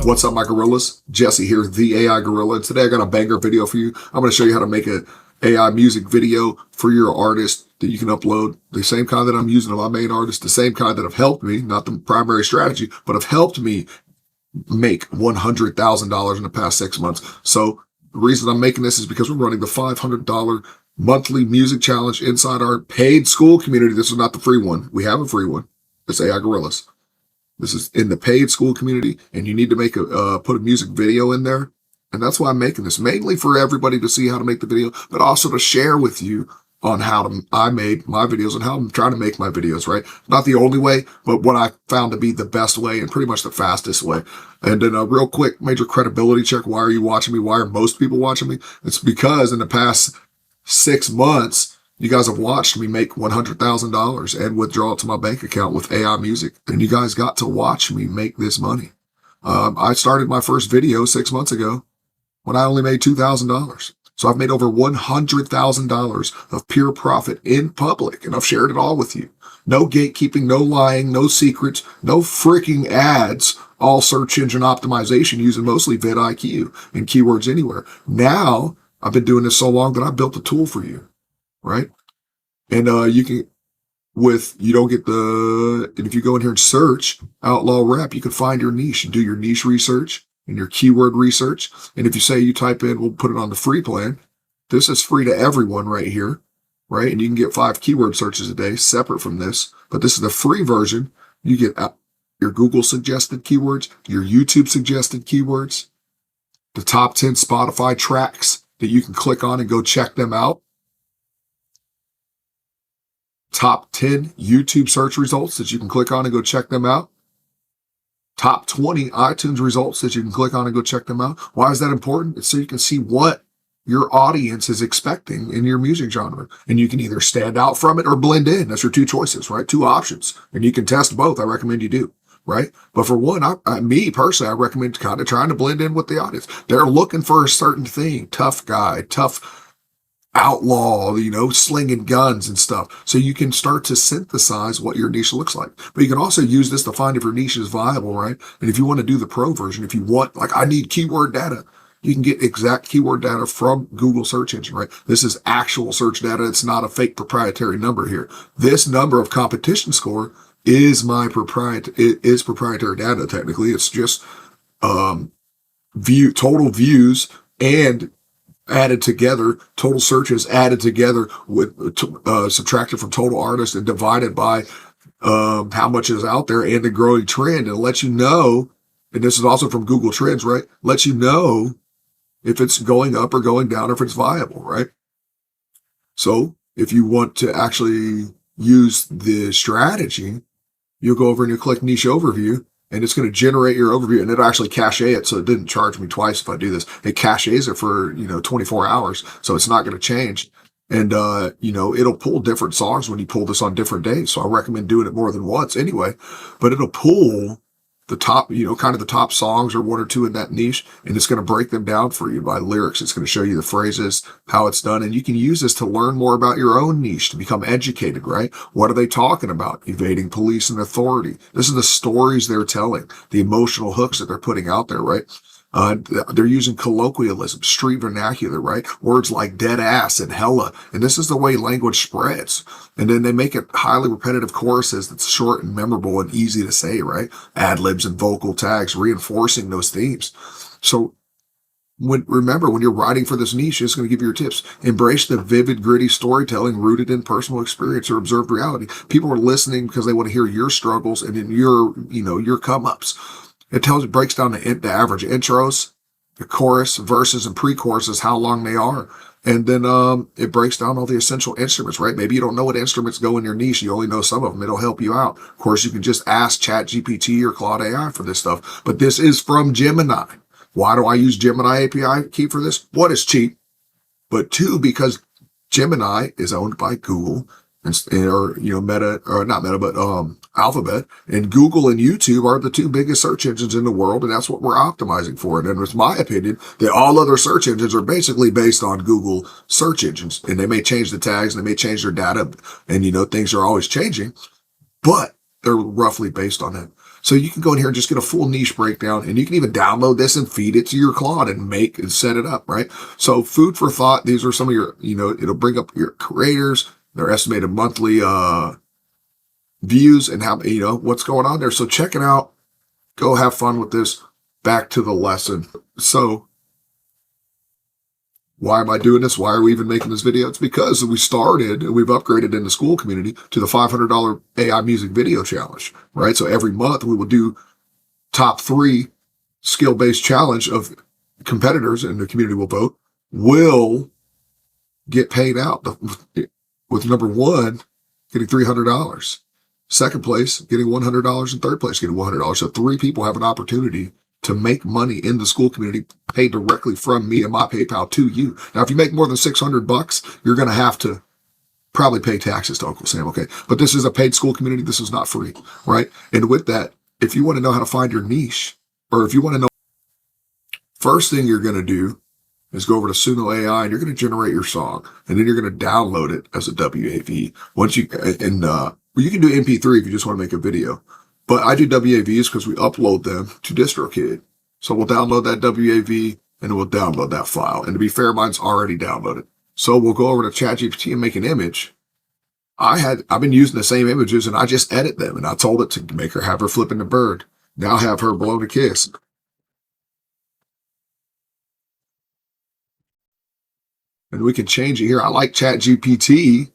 What's up, my gorillas? Jesse here, the AI Gorilla, and today I got a banger video for you. I'm going to show you how to make an AI music video for your artist that you can upload. The same kind that I'm using on my main artist, the same kind that have helped me, not the primary strategy, but have helped me make $100,000 in the past 6 months. So the reason I'm making this is because we're running the $500 monthly music challenge inside our paid Skool community. This is not the free one. We have a free one. It's AI Gorillas. This is in the paid Skool community, and you need to make put a music video in there. And that's why I'm making this, mainly for everybody to see how to make the video, but also to share with you on how I made my videos and how I'm trying to make my videos, right? Not the only way, but what I found to be the best way and pretty much the fastest way. And then a real quick major credibility check. Why are you watching me? Why are most people watching me? It's because in the past 6 months, you guys have watched me make $100,000 and withdraw it to my bank account with AI music. And you guys got to watch me make this money. I started my first video 6 months ago when I only made $2,000. So I've made over $100,000 of pure profit in public, and I've shared it all with you. No gatekeeping, no lying, no secrets, no freaking ads, all search engine optimization using mostly vidIQ and keywords anywhere. Now, I've been doing this so long that I built a tool for you. Right? And you can, you don't get and if you go in here and search outlaw rap, you can find your niche and do your niche research and your keyword research. And if you say you type in, we'll put it on the free plan. This is free to everyone right here, right? And you can get 5 keyword searches a day separate from this. But this is the free version. You get your Google suggested keywords, your YouTube suggested keywords, the top 10 Spotify tracks that you can click on and go check them out. Top 10 YouTube search results that you can click on and go check them out. Top 20 iTunes results that you can click on and go check them out. Why is that important? It's so you can see what your audience is expecting in your music genre. And you can either stand out from it or blend in. That's your 2 choices, right? 2 options. And you can test both. I recommend you do, right? But for one, me personally, I recommend kind of trying to blend in with the audience. They're looking for a certain thing. Tough guy, tough outlaw, slinging guns and stuff. So you can start to synthesize what your niche looks like. But you can also use this to find if your niche is viable, right? And if you want to do the pro version, if you want, I need keyword data, you can get exact keyword data from Google search engine, right? This is actual search data. It's not a fake proprietary number here. This number of competition score is proprietary data. Technically, it's just total views and added together, total searches added together with subtracted from total artists and divided by how much is out there and the growing trend. And it lets you know, and this is also from Google Trends, right? Lets you know if it's going up or going down, or if it's viable, right? So if you want to actually use the strategy, you'll go over and you click niche overview, and it's going to generate your overview, and it'll actually cache it. So it didn't charge me twice if I do this. It caches it for, 24 hours. So it's not going to change. And, it'll pull different songs when you pull this on different days. So I recommend doing it more than once anyway, but it'll pull the top, kind of the top songs or 1 or 2 in that niche. And it's going to break them down for you by lyrics. It's going to show you the phrases, how it's done. And you can use this to learn more about your own niche, to become educated, right? What are they talking about? Evading police and authority. This is the stories they're telling, the emotional hooks that they're putting out there, right? They're using colloquialism, street vernacular, right? Words like dead ass and hella. And this is the way language spreads. And then they make it highly repetitive choruses that's short and memorable and easy to say, right? Ad-libs and vocal tags reinforcing those themes. So remember, when you're writing for this niche, it's going to give you your tips. Embrace the vivid, gritty storytelling rooted in personal experience or observed reality. People are listening because they want to hear your struggles and in your come-ups. It breaks down the average intros, the chorus, verses, and pre-choruses, how long they are. And then it breaks down all the essential instruments, right? Maybe you don't know what instruments go in your niche. You only know some of them. It'll help you out. Of course, you can just ask ChatGPT or Claude AI for this stuff. But this is from Gemini. Why do I use Gemini API key for this? 1, it's cheap. But 2, because Gemini is owned by Google, or Meta, or not Meta, but Alphabet, and Google and YouTube are the 2 biggest search engines in the world, and that's what we're optimizing for. And it's my opinion that all other search engines are basically based on Google search engines, and they may change the tags and they may change their data, and things are always changing, but they're roughly based on that. So you can go in here and just get a full niche breakdown, and you can even download this and feed it to your Claude and make and set it up, right? So food for thought. These are some of your, it'll bring up your creators, their estimated monthly views, and how, what's going on there. So check it out. Go have fun with this. Back to the lesson. So why am I doing this? Why are we even making this video? It's because we started and we've upgraded in the Skool community to the $500 AI music video challenge, right? So every month we will do top 3 skill-based challenge of competitors, and the community will vote, will get paid out with number 1 getting $300. Second place getting $100, and third place getting $100. So 3 people have an opportunity to make money in the Skool community, paid directly from me and my PayPal to you. Now, if you make more than $600, you're going to have to probably pay taxes to Uncle Sam, okay? But this is a paid Skool community. This is not free, right? And with that, if you want to know how to find your niche, or if you want to know, first thing you're going to do is go over to Suno AI, and you're going to generate your song, and then you're going to download it as a WAV. Once you, and you can do MP3 if you just want to make a video. But I do WAVs because we upload them to DistroKid. So we'll download that WAV and we'll download that file. And to be fair, mine's already downloaded. So we'll go over to ChatGPT and make an image. I've been using the same images, and I just edit them. And I told it to make her have her flipping the bird. Now have her blow the kiss. And we can change it here. I like ChatGPT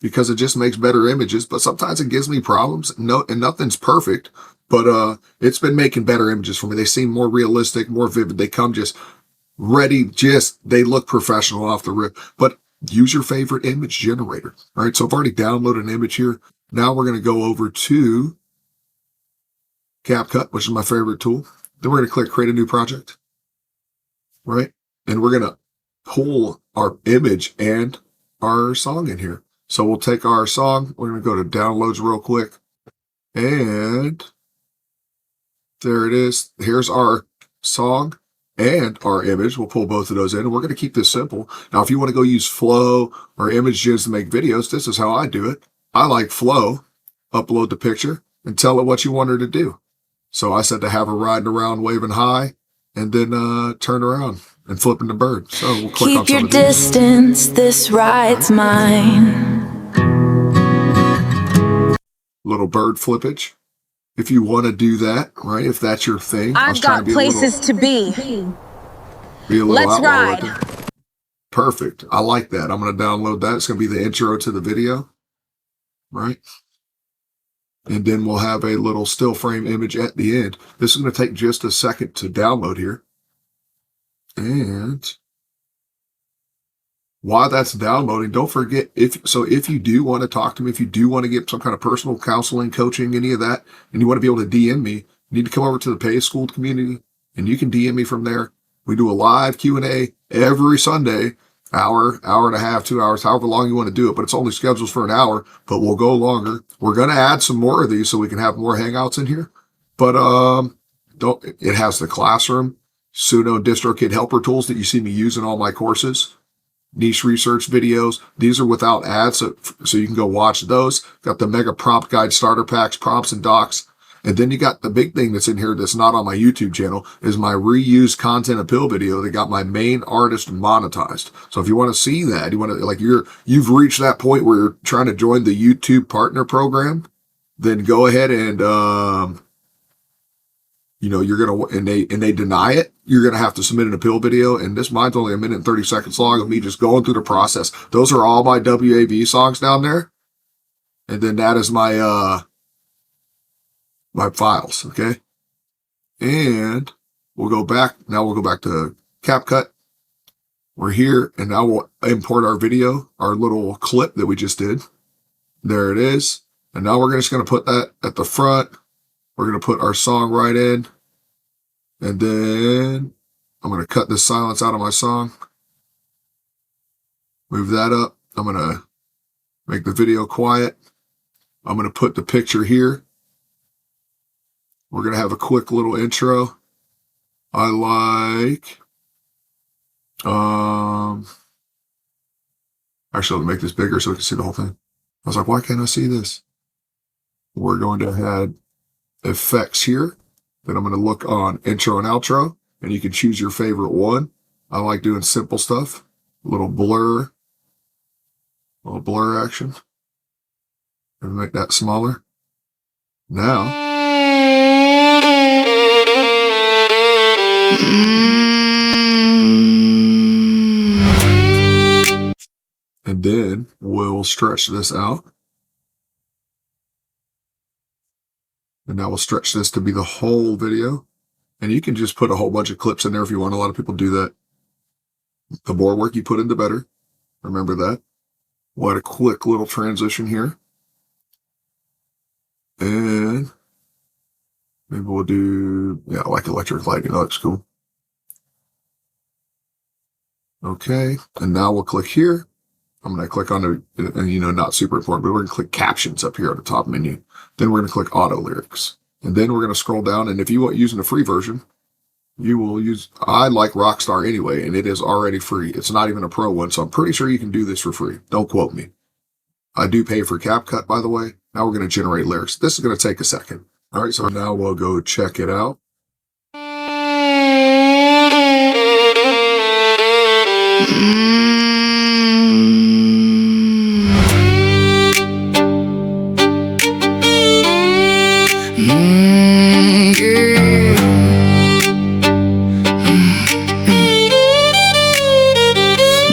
because it just makes better images, but sometimes it gives me problems. No, and nothing's perfect, but it's been making better images for me. They seem more realistic, more vivid. They come just ready, they look professional off the rip. But use your favorite image generator. All right, so I've already downloaded an image here. Now we're going to go over to Capcut, which is my favorite tool. Then we're going to click create a new project, right? And we're going to pull our image and our song in here. So we'll take our song, we're going to go to downloads real quick, and there it is. Here's our song and our image. We'll pull both of those in, and we're going to keep this simple. Now, if you want to go use Flow or ImageGens to make videos, this is how I do it. I like Flow. Upload the picture and tell it what you want her to do. So I said to have her riding around waving high, and then turn around and flipping the bird. So we'll click on some of these. Keep your distance, this ride's mine. Little bird flippage. If you want to do that, right? If that's your thing. I've got places to be. Be a little Let's ride. Right there. Perfect. I like that. I'm going to download that. It's going to be the intro to the video, right? And then we'll have a little still frame image at the end. This is going to take just a second to download here. And while that's downloading, don't forget, if you do want to talk to me, if you do want to get some kind of personal counseling, coaching, any of that, and you want to be able to DM me, you need to come over to the Pay Skool community, and you can DM me from there. We do a live Q&A every Sunday, hour and a half, 2 hours, however long you want to do it, but it's only scheduled for an hour, but we'll go longer. We're going to add some more of these so we can have more hangouts in here. But it has the classroom, Suno and DistroKid helper tools that you see me use in all my courses. Niche research videos. These are without ads, so you can go watch those. Got the mega prompt guide starter packs, prompts, and docs. And then you got the big thing that's in here that's not on my YouTube channel is my reused content appeal video that got my main artist monetized. So if you want to see that, you want to you've reached that point where you're trying to join the YouTube partner program, then go ahead and you're going to, and they deny it, you're going to have to submit an appeal video. And mine's only 1 minute and 30 seconds long of me just going through the process. Those are all my WAV songs down there. And then that is my, my files. Okay. And we'll go back. Now we'll go back to Capcut. We're here, and now we'll import our video, our little clip that we just did. There it is. And now we're just going to put that at the front. We're going to put our song right in. And then I'm going to cut this silence out of my song. Move that up. I'm going to make the video quiet. I'm going to put the picture here. We're going to have a quick little intro. I like, actually, I'll make this bigger so we can see the whole thing. I was like, why can't I see this? We're going to add effects here. Then I'm going to look on intro and outro, and you can choose your favorite one. I like doing simple stuff. Little blur action. And make that smaller. Now. And then we'll stretch this out. And now we'll stretch this to be the whole video. And you can just put a whole bunch of clips in there if you want. A lot of people do that. The more work you put in, the better. Remember that. We'll add a quick little transition here. And maybe we'll do, yeah, like electric lighting. That looks cool. Okay. And now we'll click here. I'm going to click on the, and you know, not super important, but we're going to click captions up here at the top menu. Then we're going to click auto lyrics. And then we're going to scroll down. And if you want using the free version, you will use, I like Rockstar anyway, and it is already free. It's not even a pro one. So I'm pretty sure you can do this for free. Don't quote me. I do pay for Capcut, by the way. Now we're going to generate lyrics. This is going to take a second. All right. So now we'll go check it out.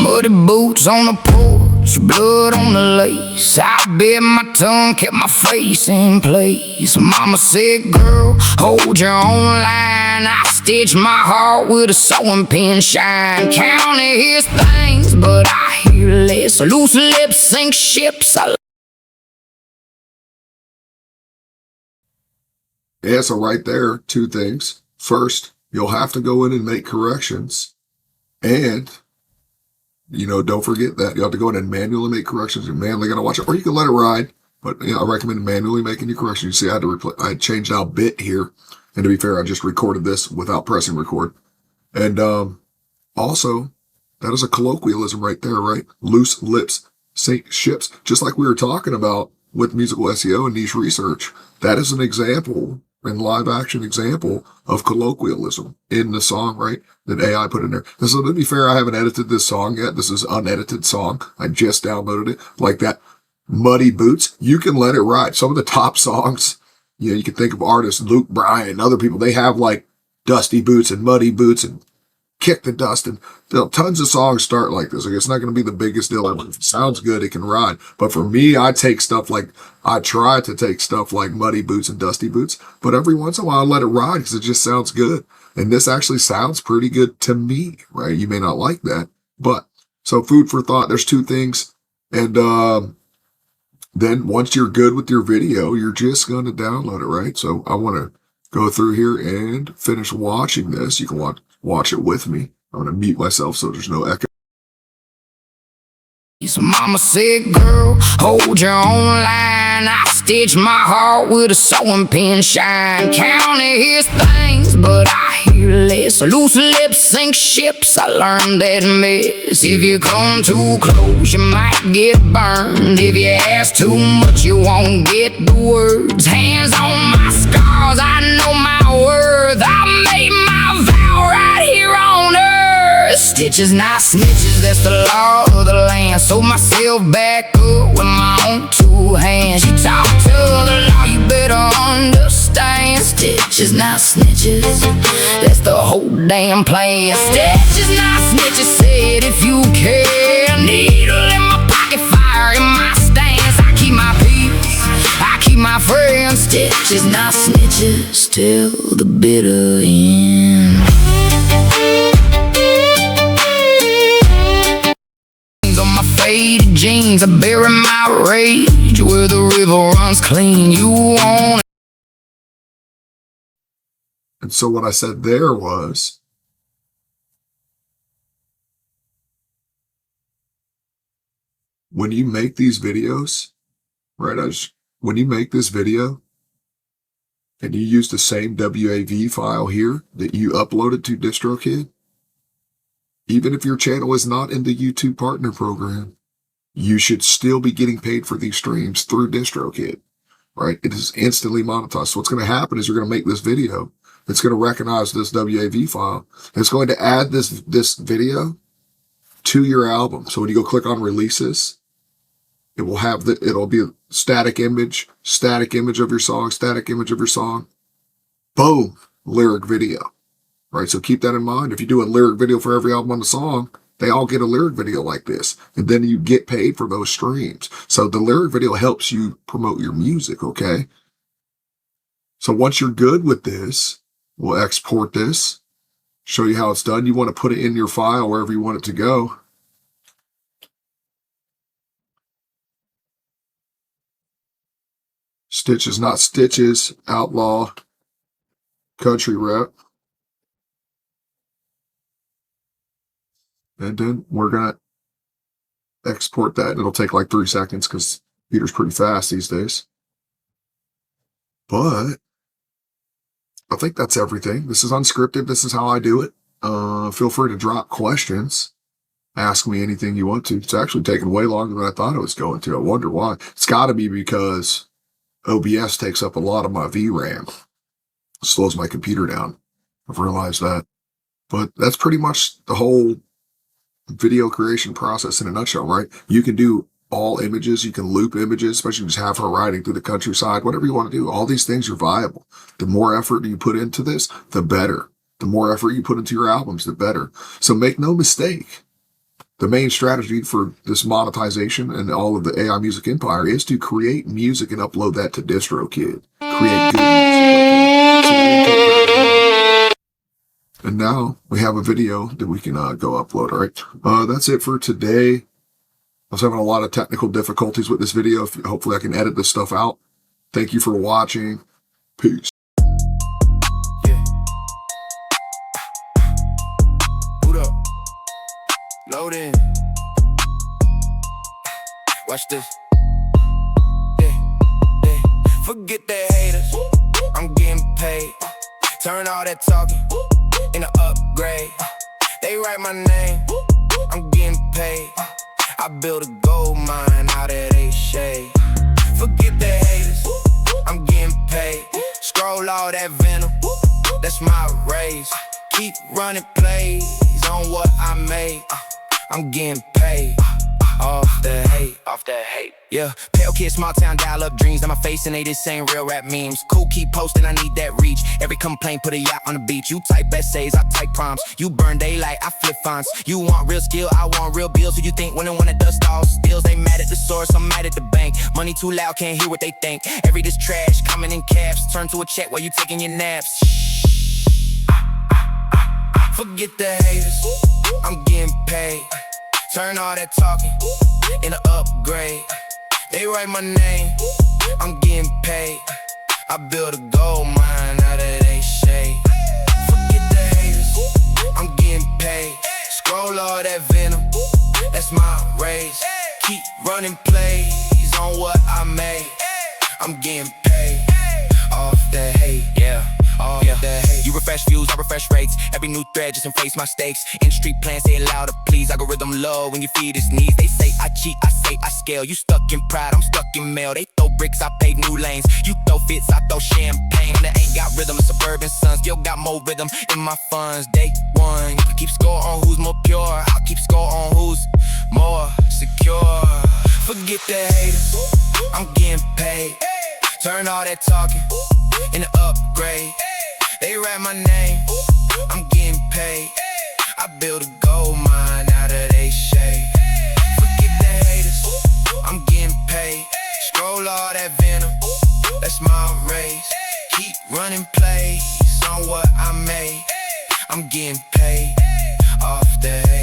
Muddy boots on the porch, blood on the lace. I bit my tongue, kept my face in place. Mama said, girl, hold your own line. I stitched my heart with a sewing pin shine. Counting his things, but I hear less. Loose lips sink ships. Yeah, so right there, two things. First, you'll have to go in and make corrections. And, you know, don't forget that. You have to go in and manually make corrections. You're manually going to watch it. Or you can let it ride. But you know, I recommend manually making your corrections. You see, I changed out bit here. And to be fair, I just recorded this without pressing record. And also, that is a colloquialism right there, right? Loose lips sink ships. Just like we were talking about with musical SEO and niche research. That is an example, and live action example of colloquialism in the song, right? That AI put in there. And so to be fair, I haven't edited this song yet. This is unedited song. I just downloaded it. Like that Muddy Boots, you can let it ride. Some of the top songs, you know, you can think of artists, Luke Bryan and other people, they have like Dusty Boots and Muddy Boots and Kick the Dust, and tons of songs start like this. Like, it's not going to be the biggest deal ever. If it sounds good, it can ride. But for me, I try to take stuff like Muddy Boots and Dusty Boots, but every once in a while I let it ride because it just sounds good. And this actually sounds pretty good to me, right? You may not like that, but so food for thought. There's two things. And then once you're good with your video, you're just going to download it, right? So I want to go through here and finish watching this. You can watch it with me. I'm going to mute myself so there's no echo. Mama said, girl, hold your own line. I stitched my heart with a sewing pin shine. Counting his things, but I hear less. Loose lips sink ships. I learned that mess. If you come too close, you might get burned. If you ask too much, you won't get the words. Hands on my scars, I know my worth. I made my vow right here on earth. Stitches, not snitches, that's the law of the land. Sold myself back up with my own two hands. You talk to the law, you better understand. Stitches, not snitches, that's the whole damn plan. Stitches, not snitches, said if you care. Needle in my pocket, fire in my stance. I keep my peace, I keep my friends. Stitches, not snitches, till the bitter end. On my faded jeans, I bury my rage where the river runs clean. You want it. And so what I said there was, when you make these videos, right? When you make this video and you use the same WAV file here that you uploaded to DistroKid, even if your channel is not in the YouTube Partner Program, you should still be getting paid for these streams through DistroKid, right? It is instantly monetized. So what's going to happen is you're going to make this video. It's going to recognize this WAV file. It's going to add this video to your album. So when you go click on releases, it will have it'll be a static image of your song, static image of your song. Boom, lyric video, right? So keep that in mind. If you do a lyric video for every album on the song, they all get a lyric video like this. And then you get paid for those streams. So the lyric video helps you promote your music, okay? So once you're good with this, we'll export this, show you how it's done. You want to put it in your file wherever you want it to go. Stitches, not stitches, outlaw, country rap. And then we're going to export that. It'll take like 3 seconds because computer's pretty fast these days. But I think that's everything. This is unscripted. This is how I do it. Feel free to drop questions. Ask me anything you want to. It's actually taken way longer than I thought it was going to. I wonder why. It's got to be because OBS takes up a lot of my VRAM. It slows my computer down. I've realized that. But that's pretty much the whole video creation process in a nutshell, right? You can do all images. You can loop images, especially just have her riding through the countryside, whatever you want to do. All these things are viable. The more effort you put into this, the better. The more effort you put into your albums, the better. So make no mistake. The main strategy for this monetization and all of the AI music empire is to create music and upload that to DistroKid. Create good music. And now we have a video that we can go upload, all right? That's it for today. I was having a lot of technical difficulties with this video. Hopefully I can edit this stuff out. Thank you for watching. Peace. Yeah. Boot up. Load in. Watch this. Yeah. Forget the haters. I'm getting paid. Turn all that talking into upgrade. They write my name. I'm getting paid. I built a gold mine out of they shade. Forget the haters, I'm getting paid. Scroll all that venom, that's my race. Keep running plays on what I made. I'm getting paid. Off the hate, yeah. Pale kid, small town, dial up dreams. Now my face and they this ain't real rap memes. Cool, keep posting, I need that reach. Every complaint, put a yacht on the beach. You type essays, I type prompts. You burn daylight, I flip fonts. You want real skill, I want real bills. Who you think when the dust all steals? They mad at the source, I'm mad at the bank. Money too loud, can't hear what they think. Every this trash, coming in caps. Turn to a check while you taking your naps. Forget the haters, I'm getting paid. Turn all that talking into upgrade. They write my name, I'm getting paid. I built a gold mine out of they shade. Forget the haters, I'm getting paid. Scroll all that venom, that's my race. Keep running plays on what I made. I'm getting paid. Off the hate, yeah. Off the hate. You refresh views, I refresh rates. Every new thread just face my stakes. In street plans, say it louder, please. Algorithm low when you feed his needs. They say I cheat, I say I scale. You stuck in pride, I'm stuck in mail. They throw bricks, I pave new lanes. You throw fits, I throw champagne. That ain't got rhythm, suburban sun. Still got more rhythm in my funds. Day one, keep score on who's more pure. I'll keep score on who's more secure. Forget the haters, I'm getting paid. Turn all that talking into upgrade. They write my name, I'm getting paid. I built a gold mine out of they shade. Forget the haters, I'm getting paid. Scroll all that venom, that's my race. Keep running plays on what I made. I'm getting paid off the hate.